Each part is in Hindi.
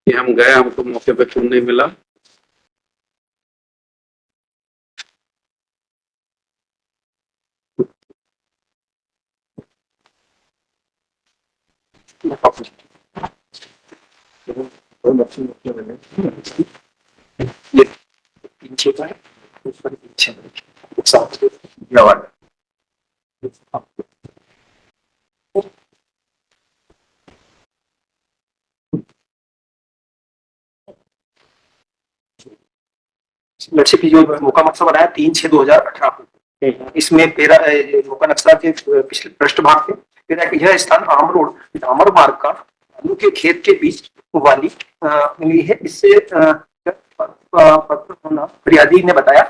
कि हम गए, हमको मौके पे खून नहीं मिला। ये पीछे का है, ऊपर पीछे लक्ष्य की जो मौका नक्शा बनाया 3/6/2018। इसमें मौका नक्शा के पिछले पृष्ठ भाग पे यह स्थान आम रोड डामर मार्ग का आलू के खेत के बीच वाली मिली है। इससे फरियादी ने बताया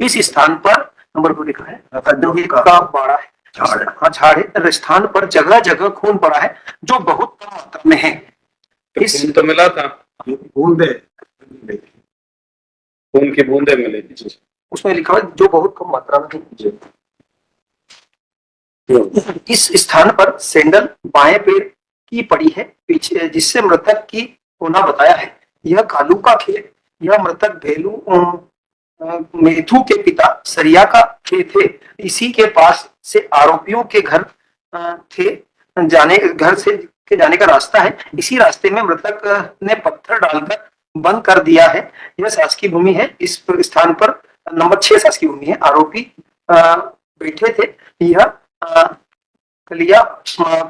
इस स्थान पर नंबर 2 लिखा है कद्दू का बाड़ा है, झाड़ है। स्थान पर जगह जगह खून पड़ा है जो बहुत कम मात्रा में है। इस तो मिला था, खून की बूंदे मिली, उसमें लिखा है जो बहुत कम मात्रा में है। इस स्थान पर सैंडल बाएं पैर की पड़ी है पीछे, जिससे मृतक की होना बताया है। यह कालू का खेत, यह मृतक भेलू मेथू के पिता सरिया का खेत है। इसी के पास से आरोपियों के घर जाने का रास्ता है। इसी रास्ते में मृतक ने पत्थर डालकर बंद कर दिया है। यह शासकीय भूमि है। इस स्थान पर नंबर 6 शासकीय भूमि है। आरोपी बैठे थे। यह कलिया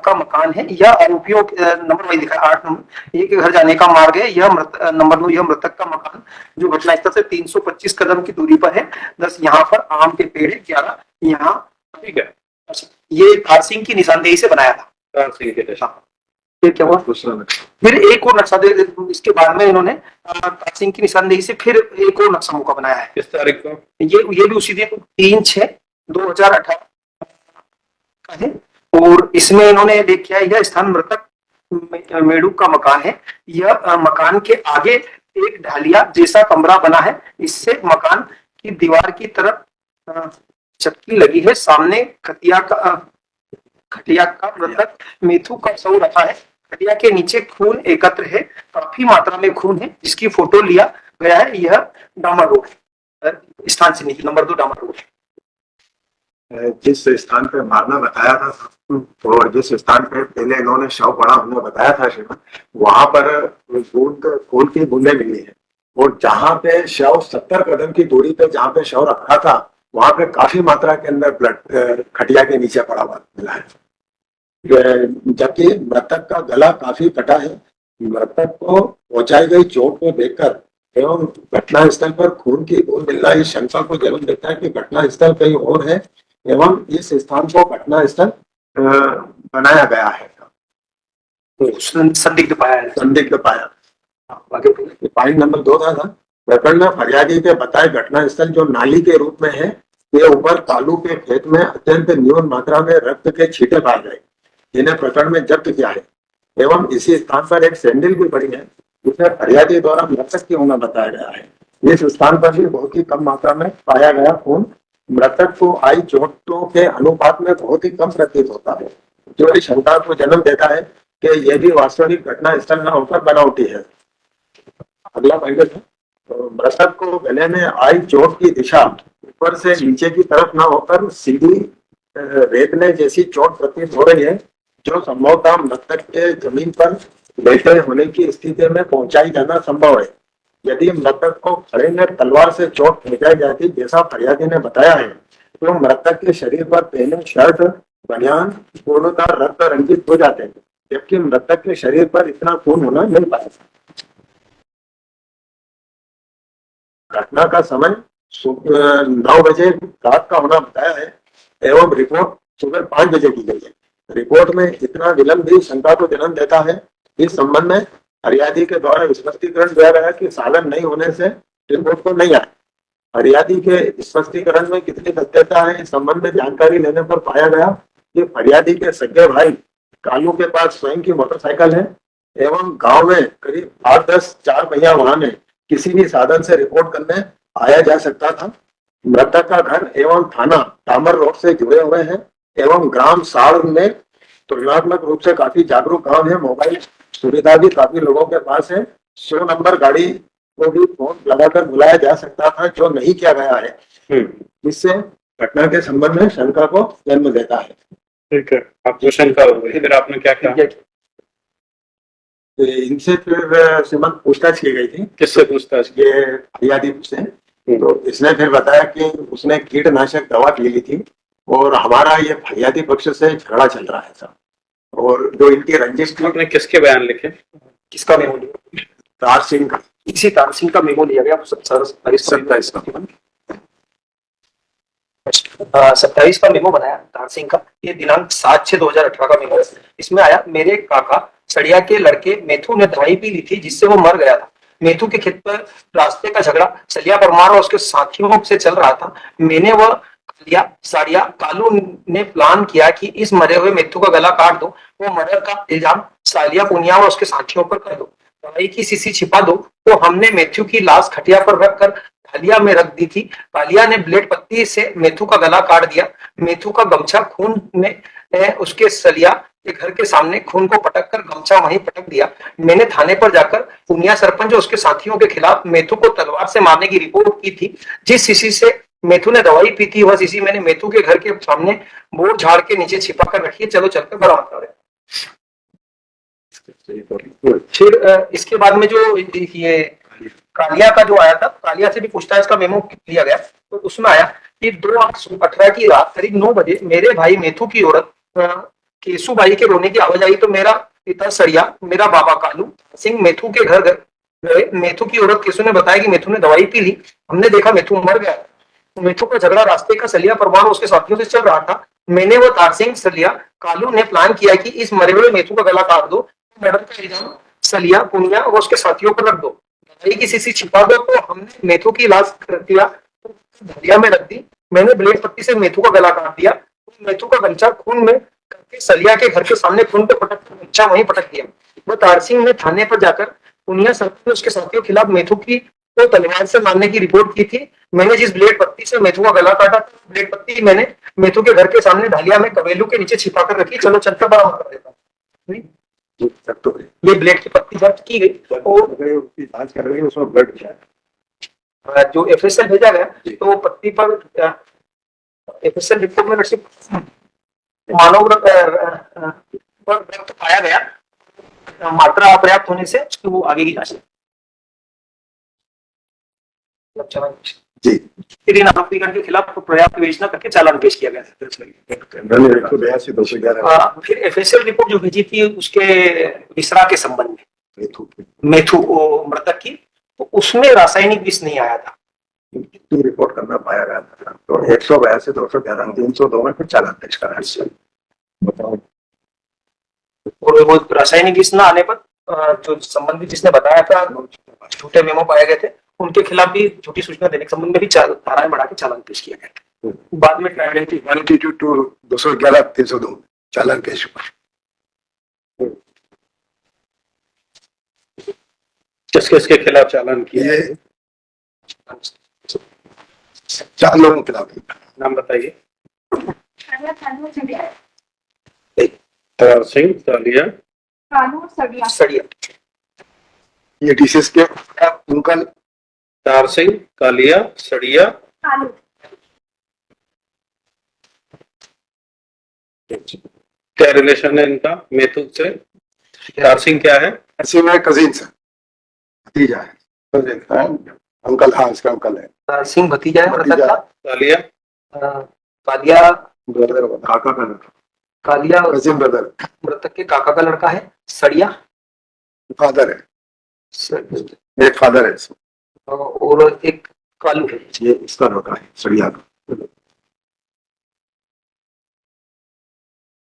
का मकान है। यह आरोपियों नंबर वही दिखा 8 नंबर एक घर जाने का मार्ग है। यह नंबर 2 यह मृतक का मकान जो घटनास्थल से 325 कदम की दूरी पर है। 10 यहाँ पर आम के पेड़ है। 11 यहाँ, ठीक है। ये तार सिंह की निशानदेही से बनाया था। तार सिंह के फिर क्या हुआ, फिर एक और नक्शा दे, इसके बाद में इन्होंने तार सिंह की निशानदेही से फिर एक और नक्शा मौका बनाया है। किस तारीख को? ये भी उसी दिन 3/6/2018 का है। और इसमें इन्होंने देखा यह स्थान मृतक मेड़ू का मकान है। यह मकान के आगे एक ढालिया जैसा कमरा बना है। इससे मकान की दीवार की तरफ चक्की लगी है। सामने खटिया का मृतक मेथू का शव रखा है। खटिया के नीचे खून एकत्र है, काफी मात्रा में खून है, जिसकी फोटो लिया गया है। यह डामर रोड स्थान से नीचे नंबर 2 डामर रोड, जिस स्थान पे मारना बताया था और जिस स्थान पे पहले इन्होंने शव पड़ा हमने बताया था श्रीमान, वहां पर खून की बूंदे मिली है। और जहां पे शव 70 कदम की दूरी पे जहां पे शव रखा था वहां पे काफी मात्रा के अंदर ब्लड खटिया के नीचे पड़ा हुआ मिला है। जबकि मृतक का गला काफी कटा है। मृतक को पहुंचाई गई चोट को देखकर एवं घटना स्थल पर खून की बूंद मिलना इस शंका को जन्म देता है कि घटना स्थल कहीं और है एवं इस स्थान को घटना स्थल बनाया गया है, संदिग्ध पाया। पॉइंट नंबर 2 था प्रकरण में फरियादी के बताए घटना स्थल जो नाली के रूप में है के ऊपर कालू के खेत में अत्यंत न्यून मात्रा में रक्त के छींटे पाए गए, जिन्हें प्रकरण में जब्त किया है। एवं इसी स्थान पर एक सैंडल भी पड़ी है जिसमें फरियादी द्वारा मृतक की होना बताया गया है। इस स्थान पर भी बहुत ही कम मात्रा में पाया गया खून मृतक को आई चोटों के अनुपात में बहुत ही कम प्रतीत होता है, जो इस शंका को जन्म देता है कि यह भी वास्तविक घटना स्थल न होकर बनावटी है। अगला पॉइंट है, मृतक को गले में आई चोट की दिशा ऊपर से नीचे की तरफ न होकर सीधी रेतने जैसी चोट प्रतीत हो रही है, जो संभवतः मृतक के जमीन पर लेटे होने की स्थिति में पहुंचाई जाना संभव है। यदि मृतक को खड़े में तलवार से चोट पहुंचाई जाती जैसा फरियादी ने बताया है, तो मृतक के शरीर पर पहने शर्ट बनियान पूर्णतः रक्त रंजित हो जाते हैं, जबकि मृतक के शरीर पर इतना खून होना नहीं पाया। घटना का समय 9 बजे रात का होना बताया है एवं रिपोर्ट सुबह 5 बजे की गई है। रिपोर्ट में इतना विलंब भी शंका को जन्म देता है। इस संबंध में फरियादी के द्वारा स्पष्टीकरण दिया गया कि साधन नहीं होने से रिपोर्ट को नहीं आया। फरियादी के स्पष्टीकरण में कितनी सत्यता है इस संबंध में जानकारी लेने पर पाया गया कि फरियादी के सगे भाई कालू के पास स्वयं की मोटरसाइकिल है एवं गांव में करीब 8-10 4 पहिया वाहन है, किसी भी साधन से रिपोर्ट करने आया जा सकता था। मृतक का घर एवं थाना डामर रोड से जुड़े हुए हैं एवं ग्राम साड़ में तुलनात्मक रूप से काफी जागरूक गांव है। मोबाइल सुविधा भी काफी लोगों के पास है। 100 नंबर गाड़ी को भी फोन लगाकर बुलाया जा सकता था, जो नहीं किया गया है। इससे घटना के संबंध में शंका को जन्म देता है। ठीक है, आपको शंका हो गई, फिर आपने क्या किया? तो इनसे फिर श्रीमंत पूछताछ की गई थी। किससे पूछताछ की? ये फरियादी से। तो इसने फिर बताया कि उसने कीटनाशक दवा पी ली थी और हमारा ये फरियादी पक्ष से झगड़ा चल रहा है साहब। और जो इनकी रंजिश थी, आपने किसके बयान लिखे? किसका मेमो लिया? तार सिंह का। इसी तार सिंह का मेमो लिया गया 27 का मेमो बनाया तार सिंह का। ये दिनांक 7/6/2018 का मेमो है। इसमें आया, मेरे काका सड़िया के लड़के मेथू ने दवाई पी ली थी जिससे वो मर गया था। मेथू के खेत पर रास्ते का झगड़ा सलिया परमार और उसके साथियों से चल रहा था। मैंने वह साड़िया कालू ने प्लान किया कि इस मरे हुए मेथू का गला काट दो, वो मर्डर का इल्जाम सालिया पुनिया और उसके साथियों पर कर दो, दवाई की शीशी छिपा दो। तो हमने मेथू की लाश खटिया पर रखकर कालिया में रख दी थी। कालिया ने ब्लेड पत्ती से मेथू का गला काट दिया। मेथू का गमछा खून में उसके सलिया के घर के सामने खून को पटक कर गमछा वहीं पटक दिया। मैंने थाने पर जाकर पुनिया सरपंच और उसके साथियों के खिलाफ मेथू को तलवार से मारने की रिपोर्ट की थी। जिस शीशी से मेथू ने दवाई पी थी, वह शीशी मैंने मेथू के घर के सामने बोर झाड़ के नीचे छिपा कर रखी है। चलो चलकर बरामद करें। फिर इसके बाद में जो ये कालिया का जो आया था, कालिया से भी पूछताछ का मेमो लिया गया। तो उसमें आया कि 2/18 की रात करीब 9 बजे मेरे भाई मेथू की औरत केशुबाई के रोने की आवाज आई। तो मेरा पिता सड़िया, मेरा बाबा कालू सिंह मेथू के घर गए। मेथू की औरत केशु ने बताया कि मेथू ने दवाई पी ली, हमने देखा मेथू मर गया। मेथू का झगड़ा रास्ते का सलिया परमार और उसके साथियों से चल रहा था। मैंने वो तार सिंह सलिया कालू ने प्लान किया कि इस मरे हुए मेथू का गला काट दो, मर्डर का इल्जाम सलिया पुनिया और उसके साथियों पर रख दो, दवाई की शीशी छिपा दो। तो हमने मेथू की लाश धरिया में रख दी। मैंने ब्लेड पत्ती से मेथू का गला काट दिया। मेथू का गमछा खून में करके सलिया के घर के सामने खून पे पटक कर गमछा वहीं पटक दिया। वो तार सिंह ने थाने पर जाकर पुनिया सरपंच उसके साथियों के खिलाफ मेथू की तो तलवार से मारने की रिपोर्ट की थी। मैंने जिस ब्लेड पत्ती से मेथू का गला काटा, ब्लेड पत्ती मैंने मेथू के घर के सामने ढालिया में कवेलू के नीचे छिपा कर रखी। चलो चलकर बरामद कर देता हूं। ये ब्लेड की पत्ती जब्त की गई और जांच कर रही है, उसमें ब्लड जो एफएसएल भेजा गया तो पत्ती पर एफएसएल रिपोर्ट में सिर्फ मानव रक्त पाया गया। मात्रा अपर्याप्त होने से उसकी वो आगे की जांच जी। फिर इन आरोपीगण के खिलाफ पर्याप्त विवेचना करके चालान पेश किया गया। 182 फिर एफएसएल रिपोर्ट जो भेजी थी उसके मिश्रा के संबंध में, मेथू मृतक की, तो उसमें रासायनिक विष नहीं आया था। रिपोर्ट करना पाया गया था। तो 182, 211, 302 में फिर चालान पेश करा। बताओ। और वो रासायनिक विष न आने पर जो संबंधित जिसने बताया था झूठे मेमो पाए गए थे, उनके खिलाफ भी झूठी सूचना देने के संबंध में भी धाराएं बढ़ा के चालान पेश किया गया। बाद में 211, 302 चालान पेश हुआ। किसके खिलाफ चालान किया? ये 4 लोगों के खिलाफ। नाम बताइए। तार सिंह, कालिया, कालू, सड़िया। सड़िया। ये डीसीएस के अंकल तार सिंह, कालिया, सड़िया, कालू। क्या रिलेशन है इनका मेथू से? तार सिंह क्या है? ऐसे में कजिन है, भतीजा है। अंकल, हाँ इसका अंकल है। तार सिंह भतीजा है मृतक का। कालिया, कालिया ब्रदर, काका का लड़का। कालिया कजिन ब्रदर, मृतक के काका का लड़का है। सड़िया फादर है, एक फादर है और एक कालू है। ये इसका लड़का है, सड़िया का।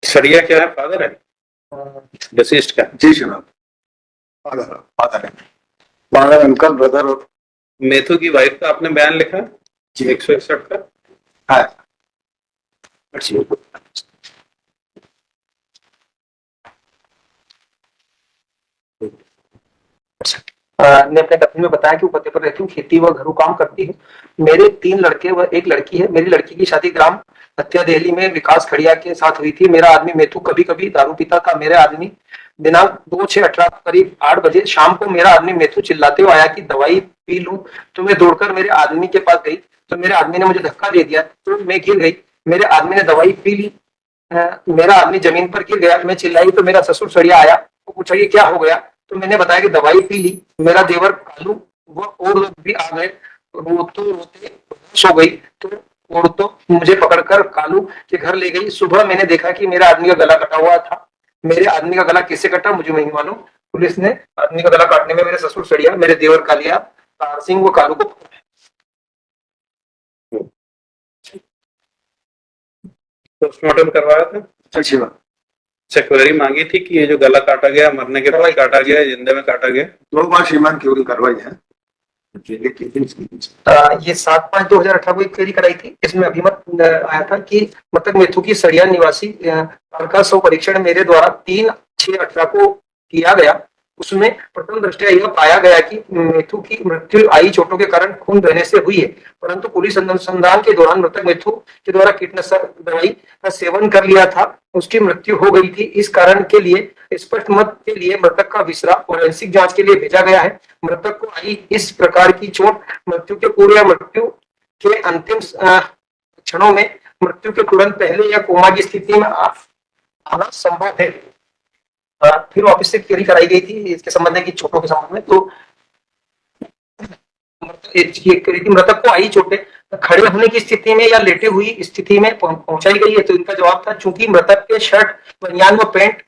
सड़िया क्या है? फादर है डिसीज्ड का? जी जनाब, फादर है। फादर, अंकल, ब्रदर और मेथू की वाइफ का आपने बयान लिखा जी। 161 का? हाँ। ने अपने कथन में बताया कि वो पते पर रहती हूँ, खेती व घरेलू काम करती है। मेरे 3 लड़के व 1 लड़की है। मेरी लड़की की शादी ग्राम हत्या दिल्ली में विकास खड़िया के साथ हुई थी। मेरा आदमी मेथू कभी कभी दारू पीता था। मेरे आदमी दिनांक 2/6/18 करीब 8 बजे शाम को मेरा आदमी मेथू चिल्लाते हुए आया कि दवाई पी लूं, तो मैं दौड़कर मेरे आदमी के पास गई, तो मेरे आदमी ने मुझे धक्का दे दिया, तो मैं गिर गई। मेरे आदमी ने दवाई पी ली, मेरा आदमी जमीन पर गिर गया। मैं चिल्लाई तो मेरा ससुर सड़िया आया, वो पूछा ये क्या हो गया, तो मैंने बताया कि दवाई पी ली। मेरा देवर कालू वो और लोग भी आ गए, रोते रोते बेहोश हो गई, तो औरतों मुझे पकड़कर कालू के घर ले गई। सुबह मैंने देखा कि मेरा आदमी का गला कटा हुआ था। मेरे आदमी का गला कैसे कटा मुझे नहीं मालूम। पुलिस ने आदमी का गला काटने में मेरे ससुर सड़िया, मेरे देवर कालिया, तार सिंह व कालू को पकड़ा है। पोस्टमार्टम करवाया था, अच्छी बात। क्वेरी मांगी थी कि ये जो गला काटा गया मरने के बाद काटा गया, जिंदे में काटा गया। 2 बार श्रीमान क्यूरी करवाई है। ये 7/5/2018 को एक क्वेरी कराई थी। इसमें अभिमत आया था कि मृतक मेथू की सड़िया निवासी का शव परीक्षण मेरे द्वारा 3/6/18 को किया गया। उसमें प्रथम दृष्टया यह पाया गया कि मेथू की मृत्यु आई चोटों के कारण खून बहने से हुई है, परंतु पुलिस अनुसंधान के दौरान मृतक मेथू के द्वारा कीटनाशक दवाई का सेवन कर लिया था, उसकी मृत्यु हो गई थी। इस कारण के लिए स्पष्ट मत के लिए मृतक का विसरा फोरेंसिक जांच के लिए भेजा गया है। मृतक को आई इस प्रकार की चोट मृत्यु के पूर्व या मृत्यु के अंतिम क्षणों में, मृत्यु के तुरंत पहले या कोमा की स्थिति में आना संभव है। फिर वापस से क्वेरी कराई गई थी इसके संबंध में कि चोटों के संबंध में, तो मृतक को आई चोटें खड़े होने की स्थिति में या लेटे हुई स्थिति में पहुंचाई गई है। तो इनका जवाब था चूंकि मृतक के शर्ट, बनियान व पैंट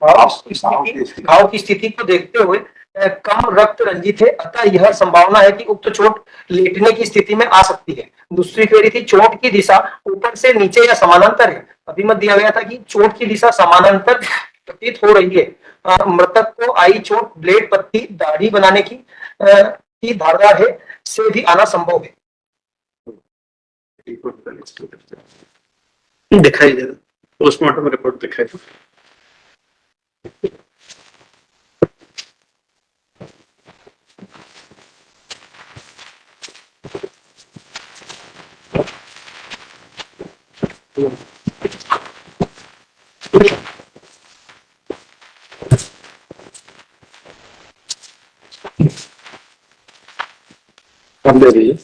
घाव की स्थिति को देखते हुए कम रक्त रंजित है, अतः यह संभावना है कि उक्त चोट लेटने की स्थिति में आ सकती है। दूसरी क्वेरी थी चोट की दिशा ऊपर से नीचे या समानांतर है। अभिमत दिया गया था कि चोट की दिशा समानांतर प्रतीत हो रही है। मृतक को आई चोट ब्लेड पत्ती दाढ़ी बनाने की धारदार है से भी आना संभव है। दिखाई दे रहा, पोस्टमार्टम रिपोर्ट दिखाई दे। हम दे दीजिए।